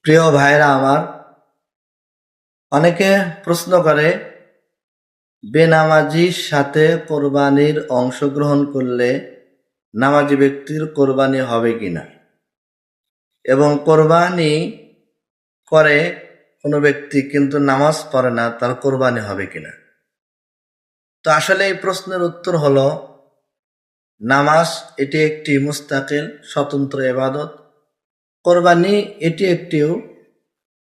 প্রিয় ভাইরা আমার, অনেকে প্রশ্ন করে বেনামাজির সাথে কোরবানির অংশগ্রহণ করলে নামাজি ব্যক্তির কোরবানি হবে কিনা, এবং কোরবানি করে কোনো ব্যক্তি কিন্তু নামাজ পড়ে না, তার কোরবানি হবে কিনা। তো আসলে এই প্রশ্নের উত্তর হলো, নামাজ এটি একটি মুস্তাকিল স্বতন্ত্র ইবাদত, কোরবানি এটি একটিও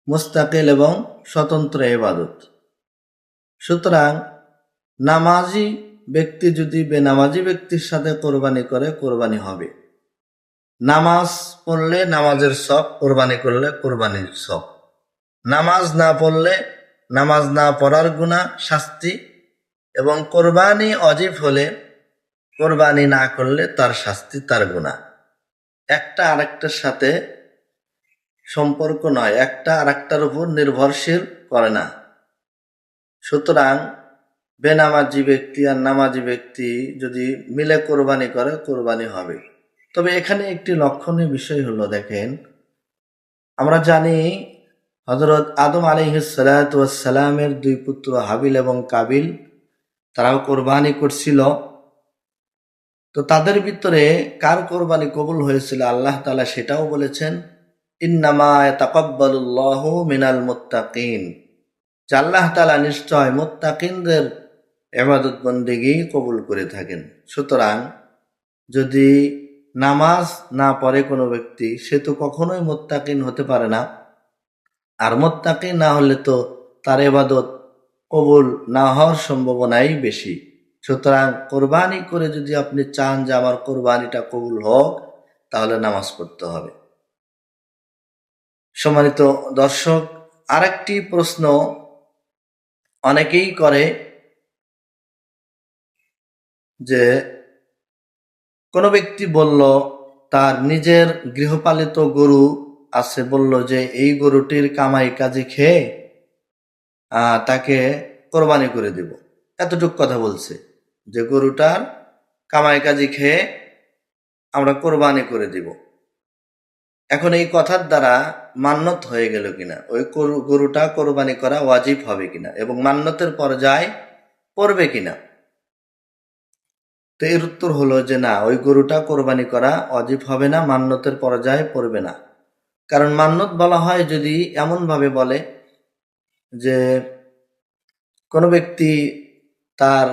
মুস্তাকিল এবং স্বতন্ত্র ইবাদত। সুতরাং নামাজি ব্যক্তি যদি বেনামাজি ব্যক্তির সাথে কোরবানি করে, কোরবানি হবে। নামাজ পড়লে নামাজের সব, কোরবানি করলে কোরবানির সব। নামাজ না পড়লে নামাজ না পড়ার গুনাহ, শাস্তি, এবং কোরবানি ওয়াজিব হলে কোরবানি না করলে তার শাস্তি, তার গুনাহ। একটা আরেকটার সাথে সম্পর্ক নয়, একটা আরেকটার উপর নির্ভরশীল করে না। সুতরাং বেনামাজি ব্যক্তি আর নামাজি ব্যক্তি যদি মিলে কোরবানি করে, কোরবানি হবে। তবে এখানে একটি লক্ষণীয় বিষয় হলো, দেখেন, আমরা জানি হযরত আদম আলাইহিস সালাতু ওয়াস সালামের দুই পুত্র হাবিল এবং কাবিল, তারাও কোরবানি করছিল। তো তাদের ভিতরে কার কোরবানি কবুল হয়েছিল আল্লাহ তাআলা সেটাও বলেছেন, ইন্নামা ইয়াতাকাব্বালুল্লাহু মিনাল মুত্তাকিন, যে আল্লাহ তাআলা নিশ্চয় মুত্তাকিনদের ইবাদত বন্দেগী কবুল করে থাকেন। সুতরাং যদি নামাজ না পড়ে কোনো ব্যক্তি, সে তো কখনোই মুত্তাকিন হতে পারে না। আর মুত্তাকিন না হলে তো তার ইবাদত কবুল না হওয়ার সম্ভাবনাই বেশি। সুতরাং কোরবানি করে যদি আপনি চান যে আমার কোরবানিটা কবুল হোক, তাহলে নামাজ পড়তে হবে। সম্মানিত দর্শক, আরেকটি প্রশ্ন অনেকেই করে যে কোনো ব্যক্তি বলল তার নিজের গৃহপালিত গরু আছে, বলল যে এই গরুটির কামাই কাজে খেয়ে তাকে কোরবানি করে দেব, এতটুক কথা বলছে যে গরুটার কামাই কাজে খেয়ে আমরা কোরবানি করে দিব। এখন এই কথার দ্বারা মান্যত হয়ে গেল কিনা, ওই গরুটা কোরবানি করা ওয়াজিব হবে কিনা, এবং মান্যতের পর্যায়ে পড়বে কিনা। তো এর উত্তর হলো যে না, ওই গরুটা কোরবানি করা ওয়াজিব হবে না, মান্যতের পর্যায়ে পড়বে না। কারণ মান্যত বলা হয় যদি এমন ভাবে বলে যে কোনো ব্যক্তি তার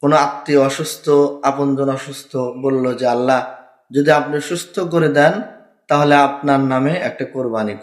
কোনো আত্মীয় অসুস্থ, আপনজন অসুস্থ, বলল যে আল্লাহ যদি আপনি সুস্থ করে দেন তাহলে আপনার নামে একটা কোরবানি